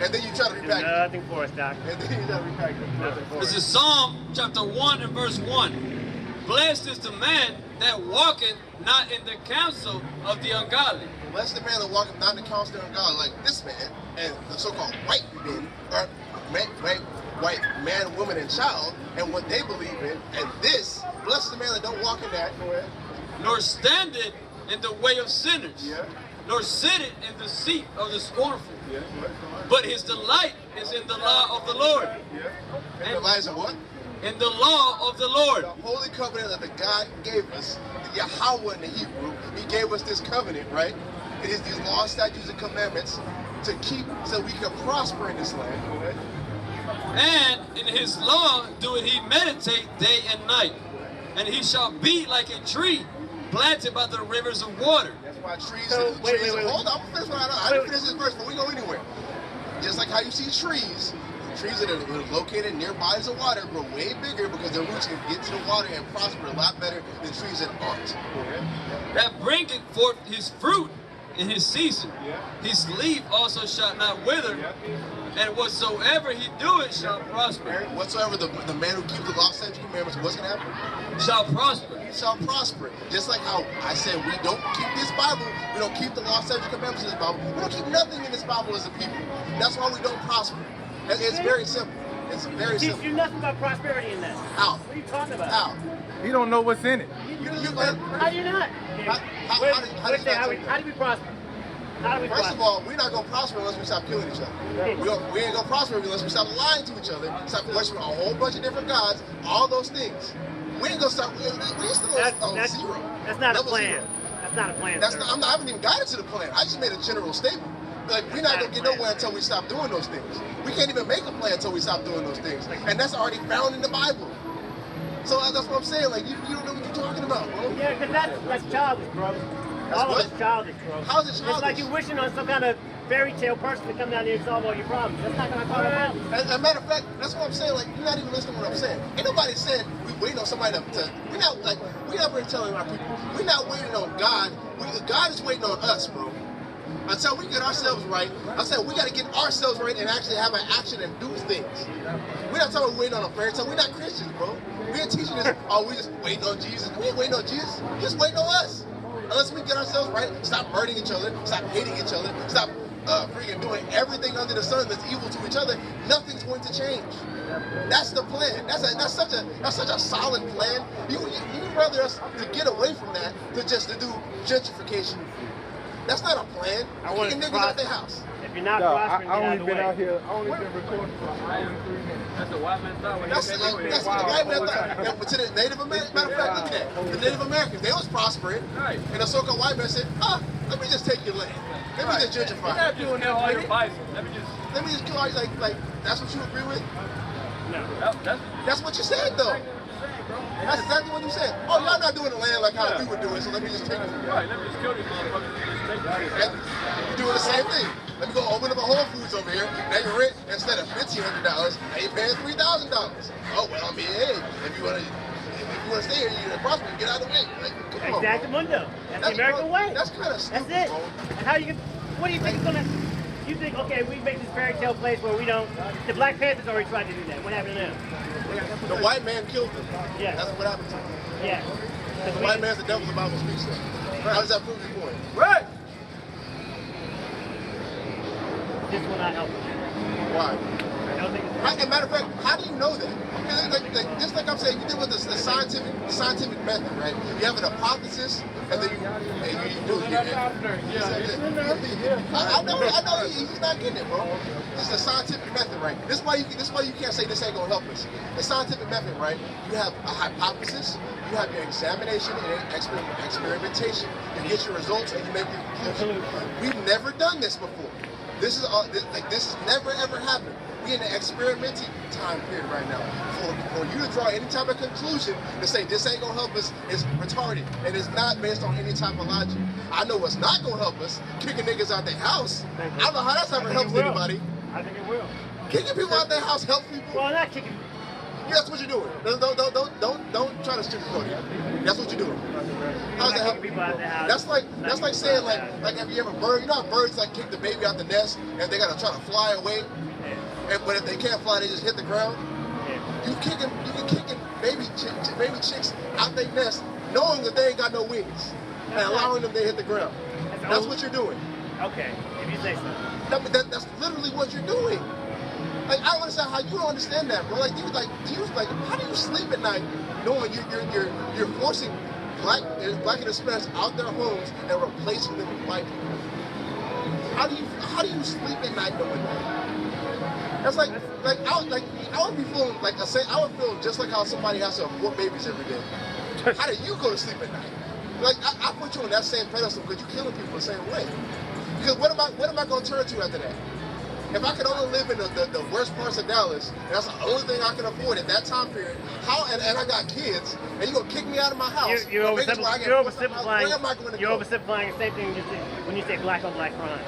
And then you try to Do repackage it. nothing for us, Doc. And then you try to repackage it. Nothing for This us. is Psalm chapter 1 and verse 1. Blessed is the man that walketh not in the counsel of the ungodly. Bless the man that walketh not in the counsel of God, like this man and the so-called white men, or white man, woman, and child, and what they believe in. And this, bless the man that don't walk in that. Go ahead. Nor standeth in the way of sinners, Yeah. nor sitteth in the seat of the scornful. Yeah. But his delight is in the law of the Lord. Yeah. And the lies of what? In the law of the Lord. The holy covenant that the God gave us, the Yahweh in the Hebrew, he gave us this covenant, right? It is these laws, statutes, and commandments to keep so we can prosper in this land. Go ahead. And in his law doeth he meditate day and night. And he shall be like a tree planted by the rivers of water. That's why trees. So, wait. Hold on, I'm finish I didn't finish this verse, but we go anywhere. Just like how you see trees that are located nearby the water grow way bigger because their roots can get to the water and prosper a lot better than trees that aren't. That bringeth forth his fruit in his season. His leaf also shall not wither. And whatsoever he doeth shall prosper. Whatsoever the man who keeps the law, statutes, and commandments, what's going to happen? Shall prosper. He shall prosper. Just like how I said we don't keep this Bible, we don't keep the law, statutes, and commandments in this Bible, we don't keep nothing in this Bible as a people. That's why we don't prosper. It's very simple. It's very Teach simple. you nothing about prosperity in that. How? What are you talking about? How? You don't know what's in it. How do you not? How do we prosper? How do we First prosper? of all, we're not going to prosper unless we stop killing each other. We ain't going to prosper unless we stop lying to each other, stop worshiping a whole bunch of different gods, all those things. We ain't going to stop. We're still on zero. That's not a Level plan. zero. That's not a plan. That's sir. not, I haven't even got into the plan. I just made a general statement. Like, we're not going to get nowhere until we stop doing those things. We can't even make a plan until we stop doing those things. And that's already found in the Bible. So that's what I'm saying. Like, you don't know what you're talking about, bro. Yeah, because that's childish, bro. All of it's childish, bro. How's it childish? It's like you're wishing on some kind of fairy tale person to come down here and solve all your problems. That's not going to solve your problems. As a matter of fact, that's what I'm saying. Like, you're not even listening to what I'm saying. Ain't nobody said we waiting on somebody to we're not like we never telling our people. We're not waiting on God. God is waiting on us, bro. Until we get ourselves right, I said we got to get ourselves right and actually have an action and do things. We're not talking about waiting on a fairy tale. We're not Christians, bro. We ain't teaching this. Oh, we just waiting on Jesus. We ain't waiting on Jesus. He's waiting on us. Unless we get ourselves right, stop murdering each other, stop hating each other, stop freaking doing everything under the sun that's evil to each other, nothing's going to change. That's the plan. That's such a solid plan. You'd rather us to get away from that to just to do gentrification. That's not a plan. I want Kicking to niggas out their house. If you're not No, prospering, I get out only of the been way. out here. I only been recording for an hour and 3 minutes. That's the white man style. That's what the white man thought. But to the Native Americans, matter of fact, look at that. The Native Americans, they was prospering. Right. And the so-called white man said, let me just take your land. Let me just gentrify You're not it. doing that all your bison. Let me just kill all you, like, that's what you agree with? No. That's what you said, though. That's exactly what you said. Oh, y'all not doing the land like how we were doing, so let me just take it. right. Let me just kill these motherfuckers and just take it. And you're doing the same thing. Let me go open up a Whole Foods over here. Now your rent, instead of $1,500, now you're paying $3,000. Oh, well, I mean, hey, if you want to stay here, you're prosper, get out of the way. Like, come on. Exactamundo. That's the American way. That's kind of stupid, That's it. bro. And how you can, what do you think is going to, you think, okay, we make this fairy tale place where we don't, the Black Panthers already tried to do that. What happened to them? The white man killed them. Yeah. That's what happened to them. Yeah. The white man's the devil, the Bible speaks of. How does that prove your point? Right. This will not help. Why? I don't think it's As a matter of fact, how do you know that? Just like I'm saying, you deal with the scientific method, right? You have an hypothesis, and then you do it. I know he's not getting it, bro. This is the scientific method, right? This is why you can't say this ain't gonna help us. The scientific method, right? You have a hypothesis, you have your examination and experimentation. You get your results and you make your conclusion. We've never done this before. This has never ever happened. We in the experimenting time period right now. For you to draw any type of conclusion to say this ain't gonna help us is retarded, and it's not based on any type of logic. I know what's not gonna help us: kicking niggas out their house. I don't know how that's ever helps anybody. I think it will. Kicking people out their house help people. Well, not kicking. That's what you're doing. Don't try to sugarcoat it. That's what you're doing. How's that help? That's like saying like if you have a bird, you know how birds like kick the baby out the nest and they gotta try to fly away, but if they can't fly, they just hit the ground. You kicking baby chicks out their nest, knowing that they ain't got no wings, and allowing them to hit the ground. That's what you're doing. Okay, if you say so. That's literally what you're doing. Like I don't understand how you don't understand that, bro. Like how do you sleep at night knowing you're forcing black and Hispanics out their homes and replacing them with white people? How do you sleep at night knowing that? That's I would be feeling I would feel just like how somebody has to abort babies every day. How do you go to sleep at night? Like I put you on that same pedestal because you're killing people the same way. Because what am I gonna turn to after that? If I could only live in the worst parts of Dallas, and that's the only thing I can afford at that time period, and I got kids, and you're gonna kick me out of my house? You're oversimplifying. You're oversimplifying the same thing when you say black on black crime.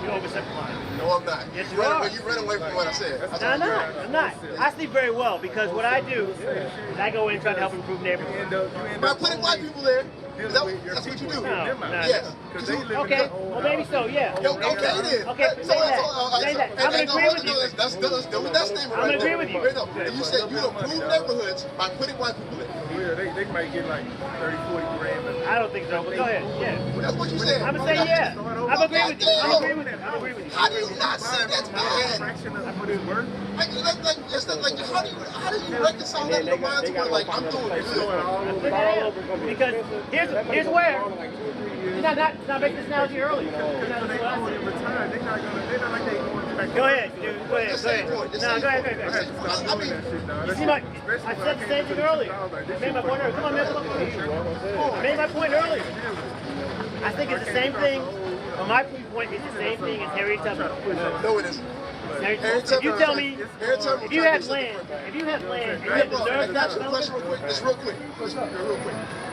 You're oversimplifying. No, I'm not. Yes, you are. You ran away from what I said. I'm not. I sleep very well because what I do is I go in and try to help improve neighborhoods. By putting white people there, that's what you do. No. Yes. Okay. Well, maybe so. Yeah. Okay, then. Okay. Say that. I'm gonna agree with you. Let's do that statement. I'm gonna agree with you. And you said you improve neighborhoods by putting white people in. Yeah, they might get like 30, 40 grand. I don't think so, but go ahead. Yeah. That's what you said. I'm gonna say yeah. I'm agree with you. How do you not see that's bad? Fraction of what it's worth. How do you reconcile that in your mind to where like I'm doing good? Because here's where. Did I not make this analogy earlier? They're not like they going back. Go ahead, dude. Go ahead. No, go ahead. I mean, you see I said the same thing earlier. I made my point earlier. Come on, man. I made my point earlier. I think it's the same thing. From my point, it's the same thing as Harriet Tubman. No, it isn't. If you tell me, if you have land, and you have the nerve to Just real quick.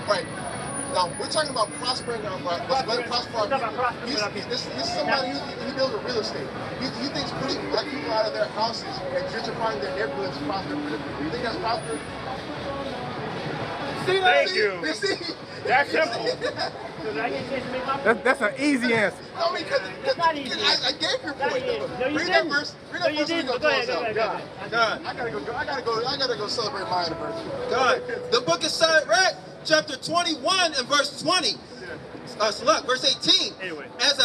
Right. Now, we're talking about prospering our This is somebody who deals with real estate. He thinks pushing black people out of their houses and gentrifying their neighborhoods is prospering. You think that's prospering? Thank you. See? That's simple. That's an easy answer. I mean, That's not easy. I gave your point. No, you didn't. Read that verse. Go ahead. I gotta go celebrate my anniversary. God. The book of SICARRI, chapter 21 and verse 20. Look, verse 18. Anyway. As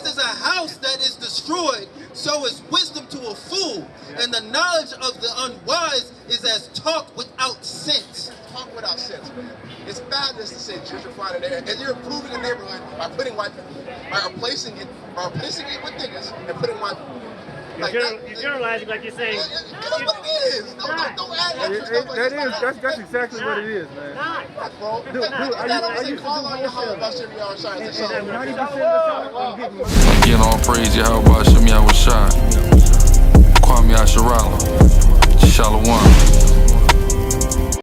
is a house that is destroyed, so is wisdom to a fool, and the knowledge of the unwise is as talk without sense. Talk without sense, man. It's madness to say gentrifying an area, and you're improving a neighborhood by putting white people, by replacing it with niggas and putting white people. You're generalizing like you're saying. That's what it is. Don't add extra stuff like that. That's exactly what it is, man. Bro. I used to call on your house about 70 hours science. 90% of the time, I'm getting money. Again, all praise Yahweh, Shem Yahweh Shai. Kwame Asherala. Shalom.